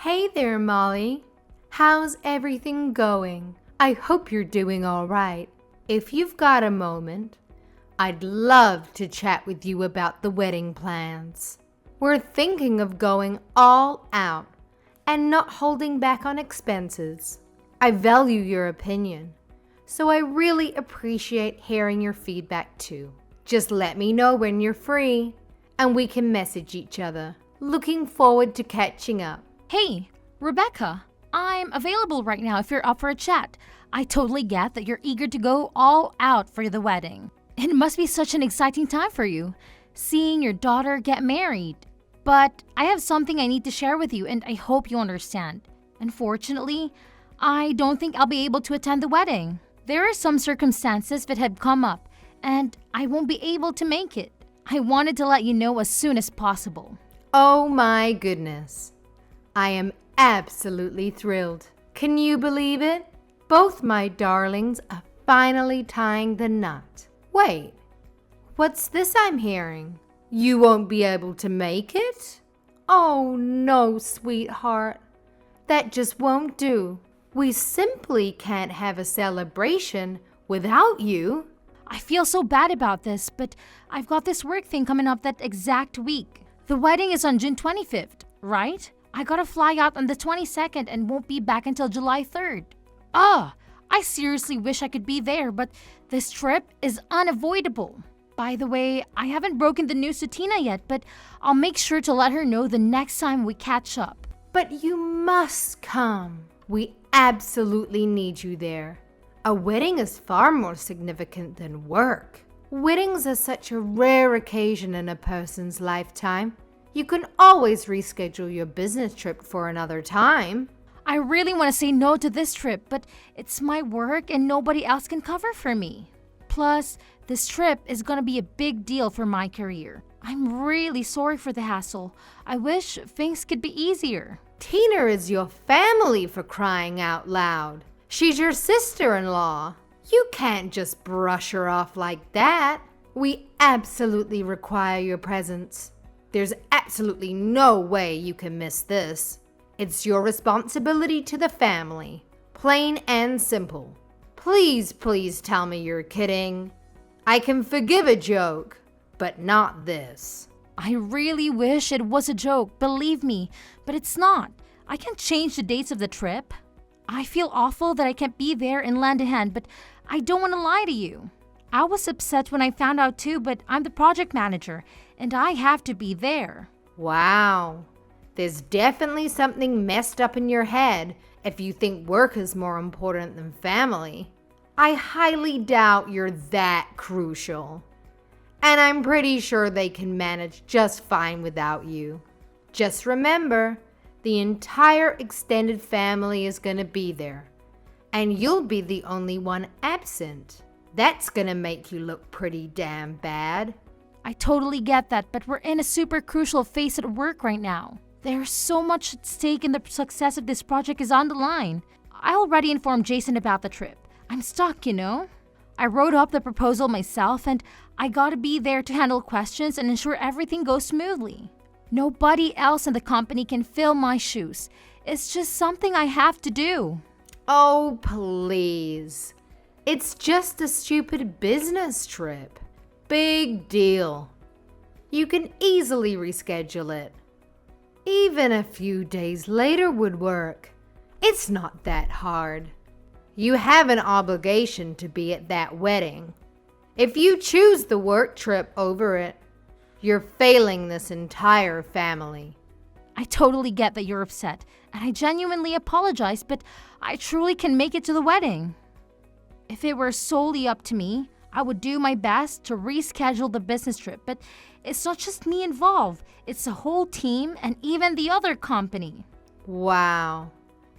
Hey there, Molly. How's everything going? I hope you're doing all right. If you've got a moment, I'd love to chat with you about the wedding plans. We're thinking of going all out and not holding back on expenses. I value your opinion, so I really appreciate hearing your feedback too. Just let me know when you're free and we can message each other. Looking forward to catching up. Hey, Rebecca, I'm available right now if you're up for a chat. I totally get that you're eager to go all out for the wedding. It must be such an exciting time for you, seeing your daughter get married. But I have something I need to share with you, and I hope you understand. Unfortunately, I don't think I'll be able to attend the wedding. There are some circumstances that have come up, and I won't be able to make it. I wanted to let you know as soon as possible. Oh my goodness. I am absolutely thrilled. Can you believe it? Both my darlings are finally tying the knot. Wait, what's this I'm hearing? You won't be able to make it? Oh no, sweetheart. That just won't do. We simply can't have a celebration without you. I feel so bad about this, but I've got this work thing coming up that exact week. The wedding is on June 25th, right? I gotta fly out on the 22nd and won't be back until July 3rd. I seriously wish I could be there, but this trip is unavoidable. By the way, I haven't broken the news to Tina yet, but I'll make sure to let her know the next time we catch up. But you must come. We absolutely need you there. A wedding is far more significant than work. Weddings are such a rare occasion in a person's lifetime. You can always reschedule your business trip for another time. I really want to say no to this trip, but it's my work and nobody else can cover for me. Plus, this trip is going to be a big deal for my career. I'm really sorry for the hassle. I wish things could be easier. Tina is your family, for crying out loud. She's your sister-in-law. You can't just brush her off like that. We absolutely require your presence. There's absolutely no way you can miss this. It's your responsibility to the family. Plain and simple. Please, please tell me you're kidding. I can forgive a joke, but not this. I really wish it was a joke, believe me, but it's not. I can't change the dates of the trip. I feel awful that I can't be there and lend a hand, but I don't want to lie to you. I was upset when I found out too, but I'm the project manager, and I have to be there. Wow. There's definitely something messed up in your head if you think work is more important than family. I highly doubt you're that crucial. And I'm pretty sure they can manage just fine without you. Just remember, the entire extended family is going to be there. And you'll be the only one absent. That's going to make you look pretty damn bad. I totally get that, but we're in a super crucial phase at work right now. There's so much at stake and the success of this project is on the line. I already informed Jason about the trip. I'm stuck, you know? I wrote up the proposal myself and I gotta be there to handle questions and ensure everything goes smoothly. Nobody else in the company can fill my shoes. It's just something I have to do. Oh, please. It's just a stupid business trip. Big deal. You can easily reschedule it. Even a few days later would work. It's not that hard. You have an obligation to be at that wedding. If you choose the work trip over it, you're failing this entire family. I totally get that you're upset, and I genuinely apologize, but I truly can make it to the wedding. If it were solely up to me, I would do my best to reschedule the business trip, but it's not just me involved. It's the whole team and even the other company. Wow,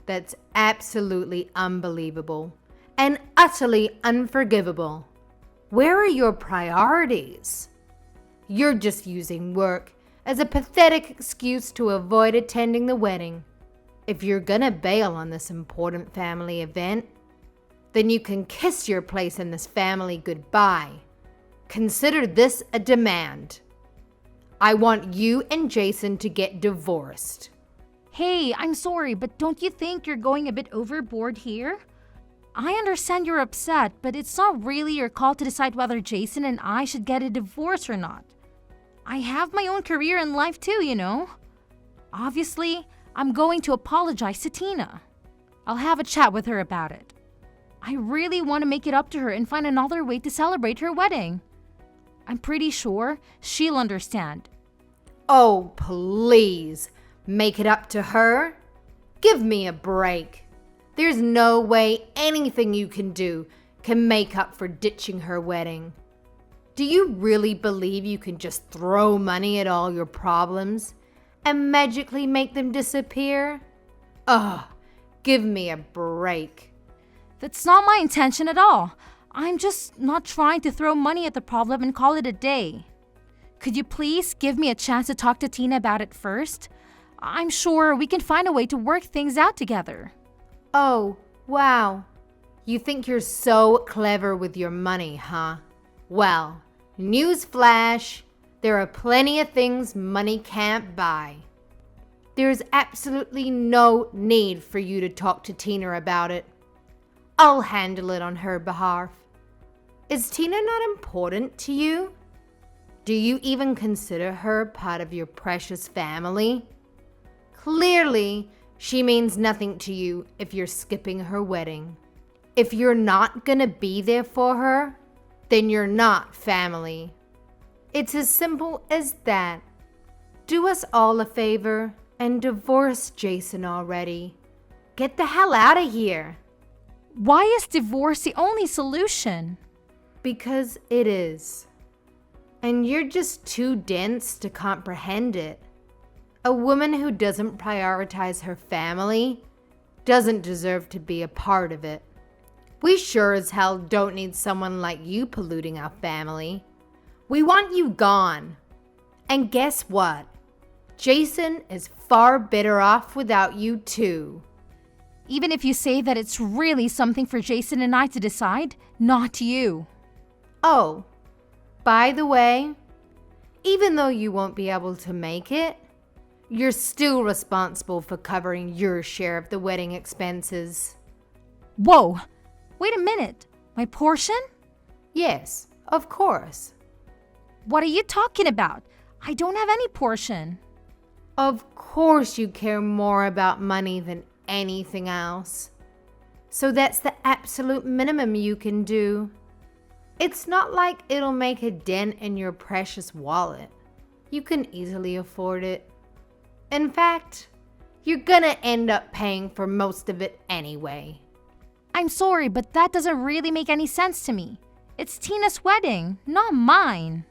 that's absolutely unbelievable and utterly unforgivable. Where are your priorities? You're just using work as a pathetic excuse to avoid attending the wedding. If you're gonna bail on this important family event, then you can kiss your place in this family goodbye. Consider this a demand. I want you and Jason to get divorced. Hey, I'm sorry, but don't you think you're going a bit overboard here? I understand you're upset, but it's not really your call to decide whether Jason and I should get a divorce or not. I have my own career in life too, you know. Obviously, I'm going to apologize to Tina. I'll have a chat with her about it. I really want to make it up to her and find another way to celebrate her wedding. I'm pretty sure she'll understand. Oh, please. Make it up to her? Give me a break. There's no way anything you can do can make up for ditching her wedding. Do you really believe you can just throw money at all your problems and magically make them disappear? Ugh, give me a break. That's not my intention at all. I'm just not trying to throw money at the problem and call it a day. Could you please give me a chance to talk to Tina about it first? I'm sure we can find a way to work things out together. Oh, wow. You think you're so clever with your money, huh? Well, newsflash, there are plenty of things money can't buy. There's absolutely no need for you to talk to Tina about it. I'll handle it on her behalf. Is Tina not important to you? Do you even consider her part of your precious family? Clearly, she means nothing to you if you're skipping her wedding. If you're not gonna be there for her, then you're not family. It's as simple as that. Do us all a favor and divorce Jason already. Get the hell out of here. Why is divorce the only solution? Because it is. And you're just too dense to comprehend it. A woman who doesn't prioritize her family doesn't deserve to be a part of it. We sure as hell don't need someone like you polluting our family. We want you gone. And guess what? Jason is far better off without you too. Even if you say that it's really something for Jason and I to decide, not you. Oh, by the way, even though you won't be able to make it, you're still responsible for covering your share of the wedding expenses. Whoa, wait a minute. My portion? Yes, of course. What are you talking about? I don't have any portion. Of course you care more about money than anything else. So that's the absolute minimum you can do. It's not like it'll make a dent in your precious wallet. You can easily afford it. In fact, you're gonna end up paying for most of it anyway. I'm sorry, but that doesn't really make any sense to me. It's Tina's wedding, not mine.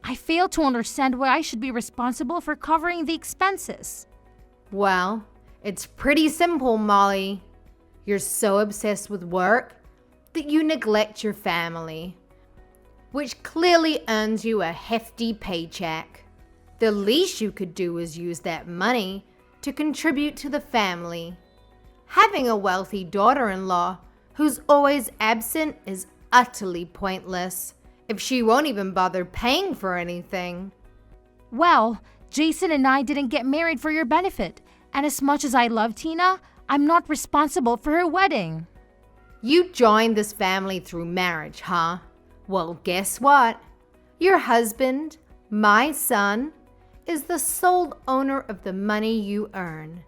I fail to understand why I should be responsible for covering the expenses. Well, it's pretty simple, Molly. You're so obsessed with work that you neglect your family, which clearly earns you a hefty paycheck. The least you could do is use that money to contribute to the family. Having a wealthy daughter-in-law who's always absent is utterly pointless if she won't even bother paying for anything. Well, Jason and I didn't get married for your benefit, and as much as I love Tina, I'm not responsible for her wedding. You joined this family through marriage, huh? Well, guess what? Your husband, my son, is the sole owner of the money you earn.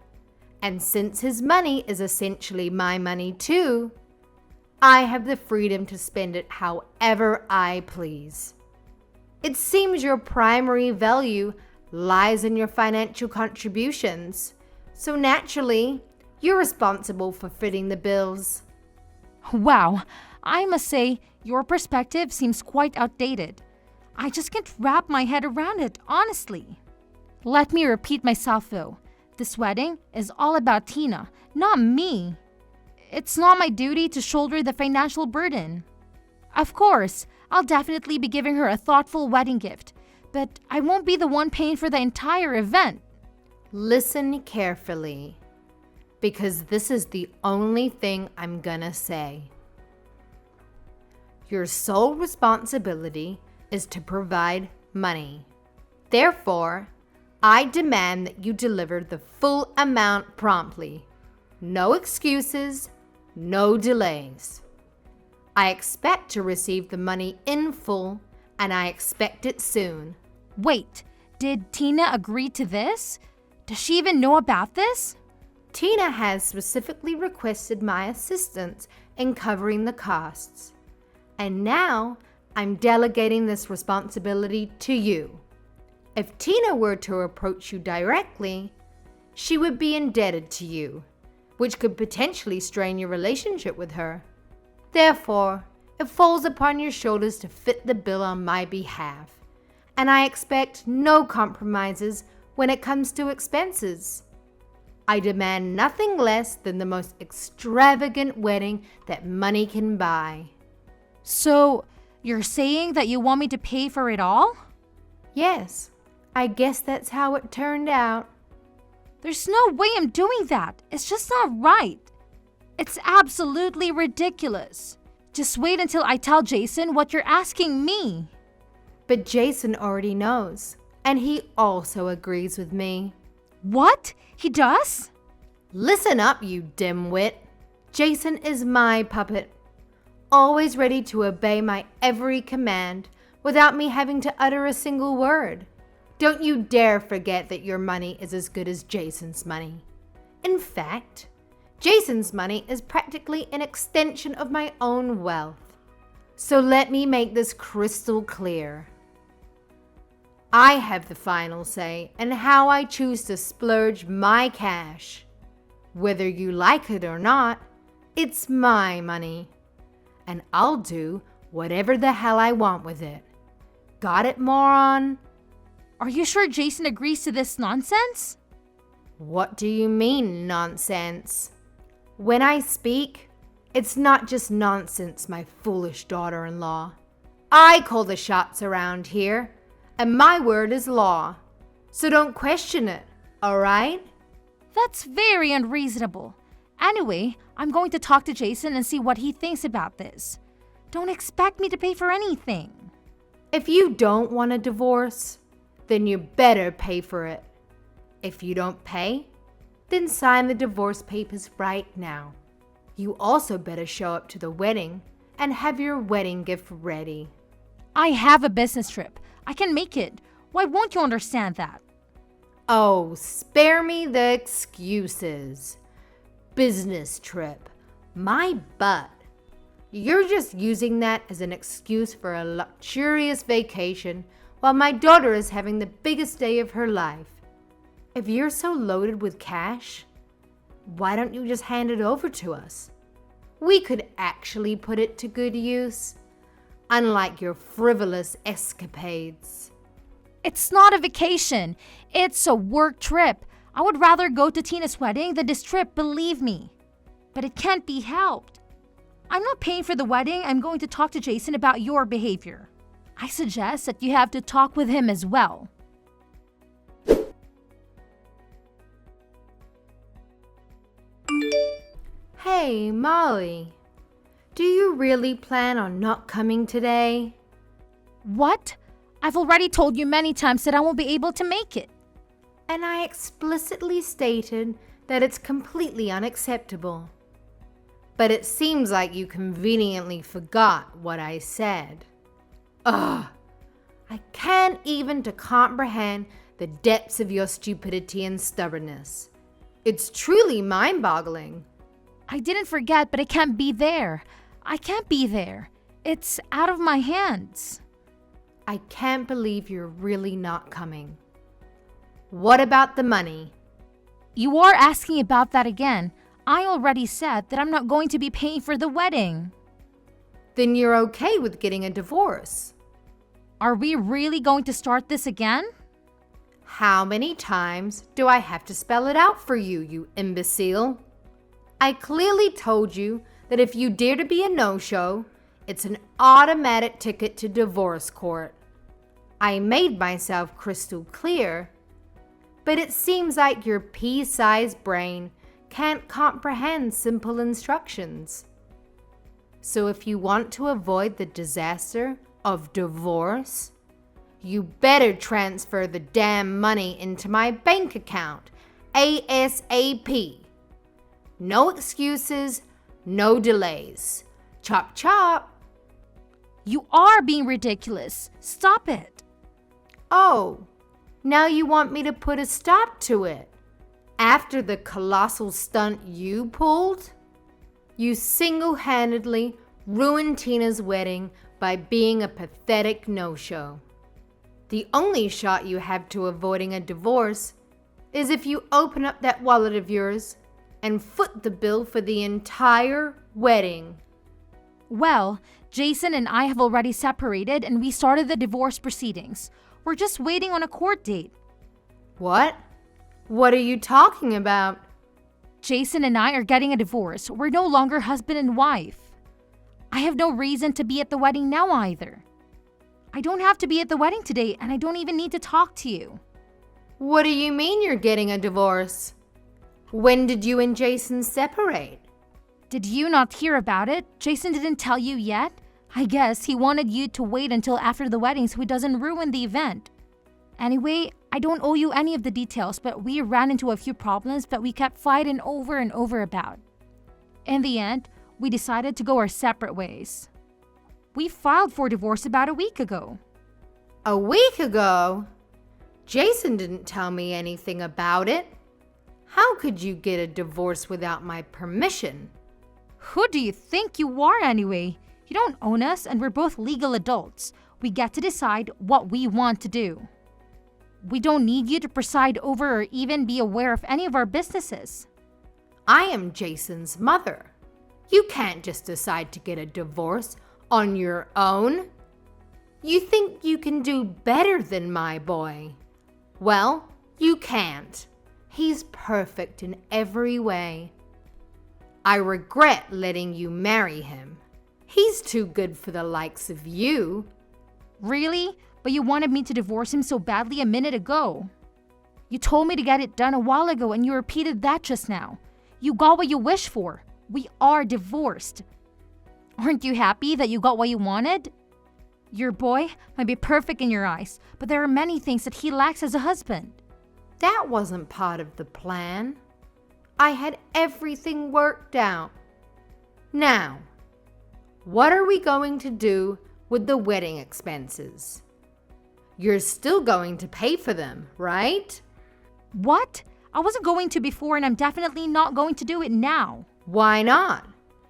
And since his money is essentially my money too, I have the freedom to spend it however I please. It seems your primary value lies in your financial contributions, so naturally, you're responsible for footing the bills. Wow, I must say, your perspective seems quite outdated. I just can't wrap my head around it, honestly. Let me repeat myself though. This wedding is all about Tina, not me. It's not my duty to shoulder the financial burden. Of course, I'll definitely be giving her a thoughtful wedding gift, but I won't be the one paying for the entire event. Listen carefully, because this is the only thing I'm gonna say. Your sole responsibility is to provide money. Therefore, I demand that you deliver the full amount promptly. No excuses, no delays. I expect to receive the money in full, and I expect it soon. Wait, did Tina agree to this? Does she even know about this? Tina has specifically requested my assistance in covering the costs. And now I'm delegating this responsibility to you. If Tina were to approach you directly, she would be indebted to you, which could potentially strain your relationship with her. Therefore, it falls upon your shoulders to fit the bill on my behalf, and I expect no compromises when it comes to expenses. I demand nothing less than the most extravagant wedding that money can buy. So, you're saying that you want me to pay for it all? Yes, I guess that's how it turned out. There's no way I'm doing that. It's just not right. It's absolutely ridiculous. Just wait until I tell Jason what you're asking me. But Jason already knows, and he also agrees with me. What? He does? Listen up, you dimwit. Jason is my puppet, always ready to obey my every command without me having to utter a single word. Don't you dare forget that your money is as good as Jason's money. In fact, Jason's money is practically an extension of my own wealth. So let me make this crystal clear. I have the final say in how I choose to splurge my cash. Whether you like it or not, it's my money. And I'll do whatever the hell I want with it. Got it, moron? Are you sure Jason agrees to this nonsense? What do you mean, nonsense? When I speak, it's not just nonsense, my foolish daughter-in-law. I call the shots around here, and my word is law. So don't question it, all right? That's very unreasonable. Anyway, I'm going to talk to Jason and see what he thinks about this. Don't expect me to pay for anything. If you don't want a divorce, then you better pay for it. If you don't pay, then sign the divorce papers right now. You also better show up to the wedding and have your wedding gift ready. I have a business trip. I can make it. Why won't you understand that? Oh, spare me the excuses. Business trip. My butt. You're just using that as an excuse for a luxurious vacation while my daughter is having the biggest day of her life. If you're so loaded with cash, why don't you just hand it over to us? We could actually put it to good use, unlike your frivolous escapades. It's not a vacation. It's a work trip. I would rather go to Tina's wedding than this trip, believe me. But it can't be helped. I'm not paying for the wedding. I'm going to talk to Jason about your behavior. I suggest that you have to talk with him as well. Hey, Molly. Do you really plan on not coming today? What? I've already told you many times that I won't be able to make it. And I explicitly stated that it's completely unacceptable. But it seems like you conveniently forgot what I said. Ugh! I can't even to comprehend the depths of your stupidity and stubbornness. It's truly mind-boggling. I didn't forget, but I can't be there. I can't be there. It's out of my hands. I can't believe you're really not coming. What about the money? You are asking about that again. I already said that I'm not going to be paying for the wedding. Then you're okay with getting a divorce. Are we really going to start this again? How many times do I have to spell it out for you, you imbecile? I clearly told you that if you dare to be a no-show, it's an automatic ticket to divorce court. I made myself crystal clear, but it seems like your pea-sized brain can't comprehend simple instructions. So if you want to avoid the disaster of divorce, You better transfer the damn money into my bank account, ASAP. No excuses, no delays. Chop chop. You are being ridiculous. Stop it. Oh, now you want me to put a stop to it? After the colossal stunt you pulled? You single-handedly ruined Tina's wedding by being a pathetic no-show. The only shot you have to avoiding a divorce is if you open up that wallet of yours and foot the bill for the entire wedding. Well, Jason and I have already separated and we started the divorce proceedings. We're just waiting on a court date. What? What are you talking about? Jason and I are getting a divorce. We're no longer husband and wife. I have no reason to be at the wedding now either. I don't have to be at the wedding today and I don't even need to talk to you. What do you mean you're getting a divorce? When did you and Jason separate? Did you not hear about it? Jason didn't tell you yet? I guess he wanted you to wait until after the wedding so he doesn't ruin the event. Anyway, I don't owe you any of the details, but we ran into a few problems that we kept fighting over and over about. In the end, we decided to go our separate ways. We filed for divorce about a week ago. A week ago? Jason didn't tell me anything about it. How could you get a divorce without my permission? Who do you think you are anyway? You don't own us and we're both legal adults. We get to decide what we want to do. We don't need you to preside over or even be aware of any of our businesses. I am Jason's mother. You can't just decide to get a divorce on your own. You think you can do better than my boy? Well, you can't. He's perfect in every way. I regret letting you marry him. He's too good for the likes of you. Really? But you wanted me to divorce him so badly a minute ago. You told me to get it done a while ago and you repeated that just now. You got what you wished for. We are divorced. Aren't you happy that you got what you wanted? Your boy might be perfect in your eyes, but there are many things that he lacks as a husband. That wasn't part of the plan. I had everything worked out. Now, what are we going to do with the wedding expenses? You're still going to pay for them, right? What? I wasn't going to before and I'm definitely not going to do it now. Why not?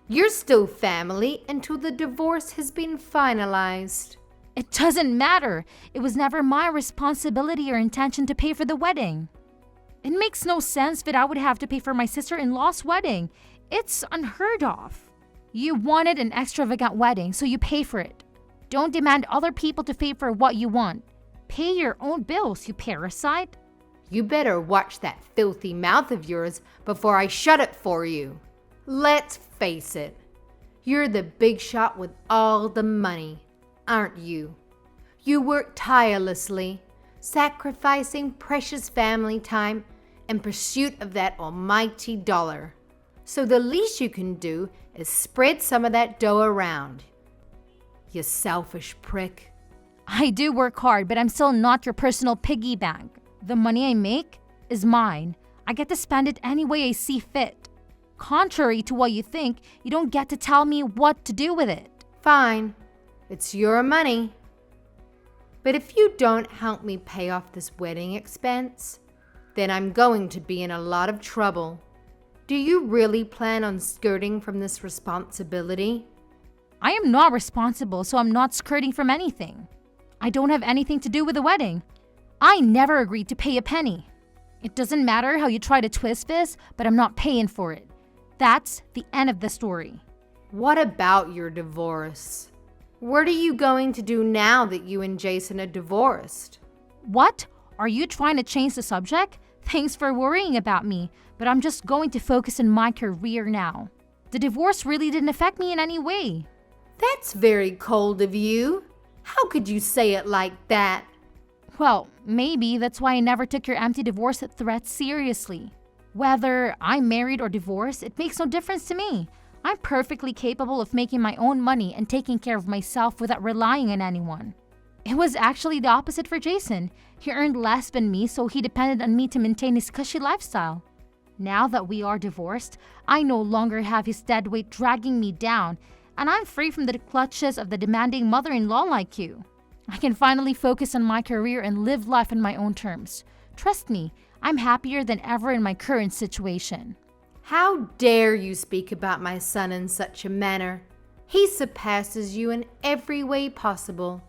You're still family until the divorce has been finalized. It doesn't matter. It was never my responsibility or intention to pay for the wedding. It makes no sense that I would have to pay for my sister-in-law's wedding. It's unheard of. You wanted an extravagant wedding, so you pay for it. Don't demand other people to pay for what you want. Pay your own bills, you parasite. You better watch that filthy mouth of yours before I shut it for you. Let's face it. You're the big shot with all the money, aren't you? You work tirelessly, sacrificing precious family time in pursuit of that almighty dollar. So the least you can do is spread some of that dough around. You selfish prick. I do work hard, but I'm still not your personal piggy bank. The money I make is mine. I get to spend it any way I see fit. Contrary to what you think, you don't get to tell me what to do with it. Fine. It's your money. But if you don't help me pay off this wedding expense, then I'm going to be in a lot of trouble. Do you really plan on skirting from this responsibility? I am not responsible, so I'm not skirting from anything. I don't have anything to do with the wedding. I never agreed to pay a penny. It doesn't matter how you try to twist this, but I'm not paying for it. That's the end of the story. What about your divorce? What are you going to do now that you and Jason are divorced? What? Are you trying to change the subject? Thanks for worrying about me, but I'm just going to focus on my career now. The divorce really didn't affect me in any way. That's very cold of you. How could you say it like that? Well, maybe that's why I never took your empty divorce threats seriously. Whether I'm married or divorced, it makes no difference to me. I'm perfectly capable of making my own money and taking care of myself without relying on anyone. It was actually the opposite for Jason. He earned less than me, so he depended on me to maintain his cushy lifestyle. Now that we are divorced, I no longer have his dead weight dragging me down, and I'm free from the clutches of the demanding mother-in-law like you. I can finally focus on my career and live life on my own terms. Trust me, I'm happier than ever in my current situation. How dare you speak about my son in such a manner? He surpasses you in every way possible.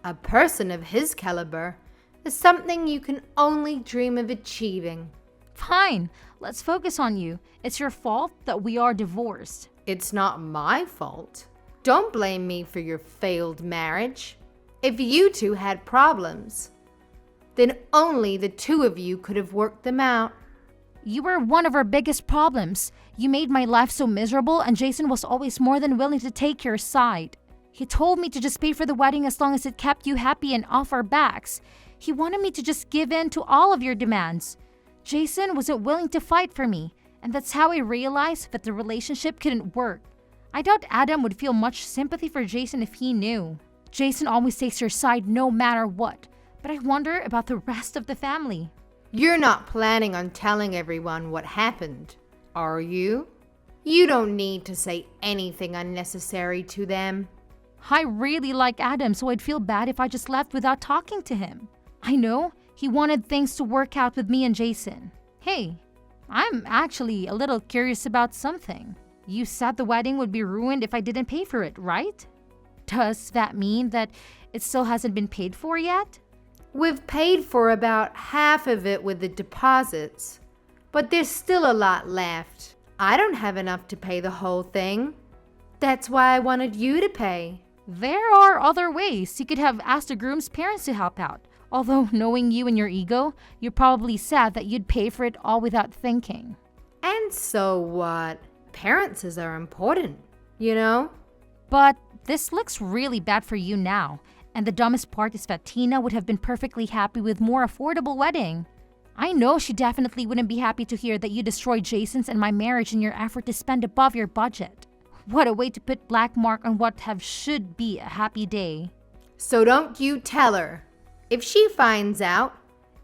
A person of his caliber is something you can only dream of achieving. Fine, let's focus on you. It's your fault that we are divorced. It's not my fault. Don't blame me for your failed marriage. If you two had problems, then only the two of you could have worked them out. You were one of our biggest problems. You made my life so miserable, and Jason was always more than willing to take your side. He told me to just pay for the wedding as long as it kept you happy and off our backs. He wanted me to just give in to all of your demands. Jason wasn't willing to fight for me, and that's how I realized that the relationship couldn't work. I doubt Adam would feel much sympathy for Jason if he knew. Jason always takes your side no matter what, but I wonder about the rest of the family. You're not planning on telling everyone what happened, are you? You don't need to say anything unnecessary to them. I really like Adam, so I'd feel bad if I just left without talking to him. I know he wanted things to work out with me and Jason. Hey, I'm actually a little curious about something. You said the wedding would be ruined if I didn't pay for it, right? Does that mean that it still hasn't been paid for yet? We've paid for about half of it with the deposits, but there's still a lot left. I don't have enough to pay the whole thing. That's why I wanted you to pay. There are other ways. You could have asked the groom's parents to help out. Although, knowing you and your ego, you're probably sad that you'd pay for it all without thinking. And so what? Appearances are important, you know? But this looks really bad for you now. And the dumbest part is that Tina would have been perfectly happy with more affordable wedding. I know she definitely wouldn't be happy to hear that you destroyed Jason's and my marriage in your effort to spend above your budget. What a way to put black mark on what should be a happy day. So don't you tell her. If she finds out,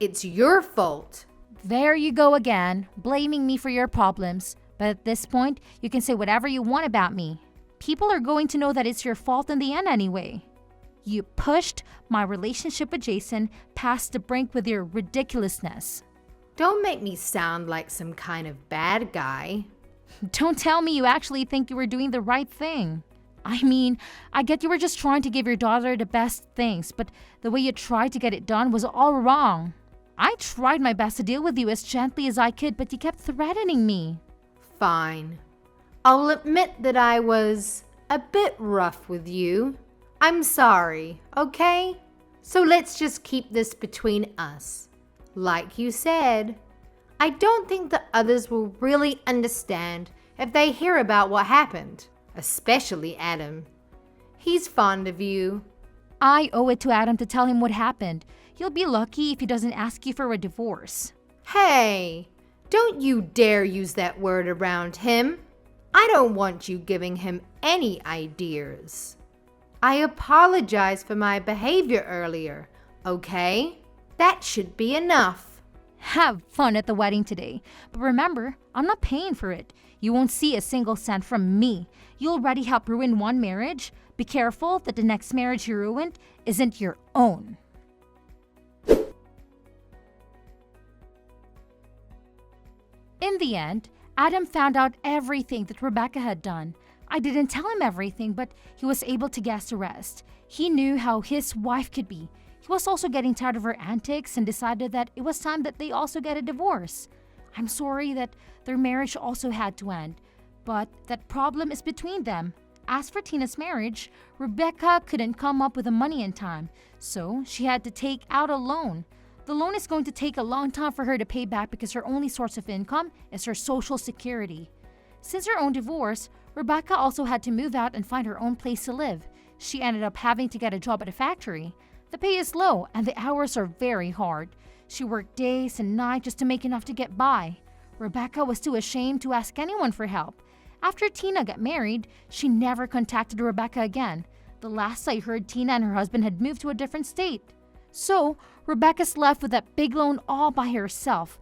it's your fault. There you go again, blaming me for your problems. But at this point, you can say whatever you want about me. People are going to know that it's your fault in the end anyway. You pushed my relationship with Jason past the brink with your ridiculousness. Don't make me sound like some kind of bad guy. Don't tell me you actually think you were doing the right thing. I mean, I get you were just trying to give your daughter the best things, but the way you tried to get it done was all wrong. I tried my best to deal with you as gently as I could, but you kept threatening me. Fine. I'll admit that I was a bit rough with you. I'm sorry, okay? So let's just keep this between us. Like you said, I don't think the others will really understand if they hear about what happened, especially Adam. He's fond of you. I owe it to Adam to tell him what happened. You'll be lucky if he doesn't ask you for a divorce. Hey, don't you dare use that word around him. I don't want you giving him any ideas. I apologize for my behavior earlier, okay? That should be enough. Have fun at the wedding today. But remember, I'm not paying for it. You won't see a single cent from me. You already helped ruin one marriage. Be careful that the next marriage you ruined isn't your own. In the end, Adam found out everything that Rebecca had done. I didn't tell him everything, but he was able to guess the rest. He knew how his wife could be. He was also getting tired of her antics and decided that it was time that they also get a divorce. I'm sorry that their marriage also had to end, but that problem is between them. As for Tina's marriage, Rebecca couldn't come up with the money in time, so she had to take out a loan. The loan is going to take a long time for her to pay back because her only source of income is her Social Security. Since her own divorce, Rebecca also had to move out and find her own place to live. She ended up having to get a job at a factory. The pay is low and the hours are very hard. She worked days and nights just to make enough to get by. Rebecca was too ashamed to ask anyone for help. After Tina got married, she never contacted Rebecca again. The last I heard, Tina and her husband had moved to a different state. So, Rebecca's left with that big loan all by herself.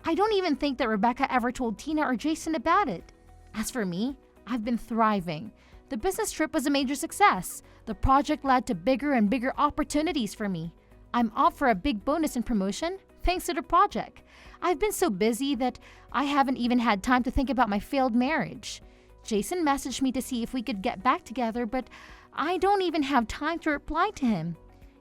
I don't even think that Rebecca ever told Tina or Jason about it. As for me, I've been thriving. The business trip was a major success. The project led to bigger and bigger opportunities for me. I'm up for a big bonus and promotion thanks to the project. I've been so busy that I haven't even had time to think about my failed marriage. Jason messaged me to see if we could get back together, but I don't even have time to reply to him.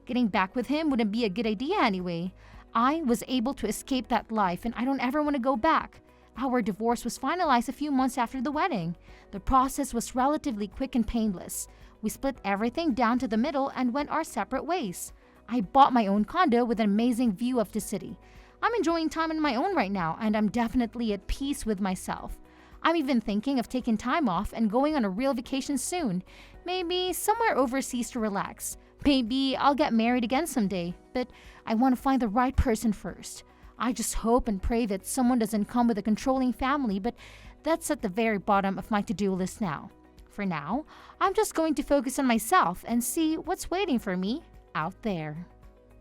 Getting back with him wouldn't be a good idea anyway. I was able to escape that life and I don't ever want to go back. Our divorce was finalized a few months after the wedding. The process was relatively quick and painless. We split everything down to the middle and went our separate ways. I bought my own condo with an amazing view of the city. I'm enjoying time on my own right now and I'm definitely at peace with myself. I'm even thinking of taking time off and going on a real vacation soon. Maybe somewhere overseas to relax. Maybe I'll get married again someday, but I want to find the right person first. I just hope and pray that someone doesn't come with a controlling family, but that's at the very bottom of my to-do list now. For now, I'm just going to focus on myself and see what's waiting for me out there.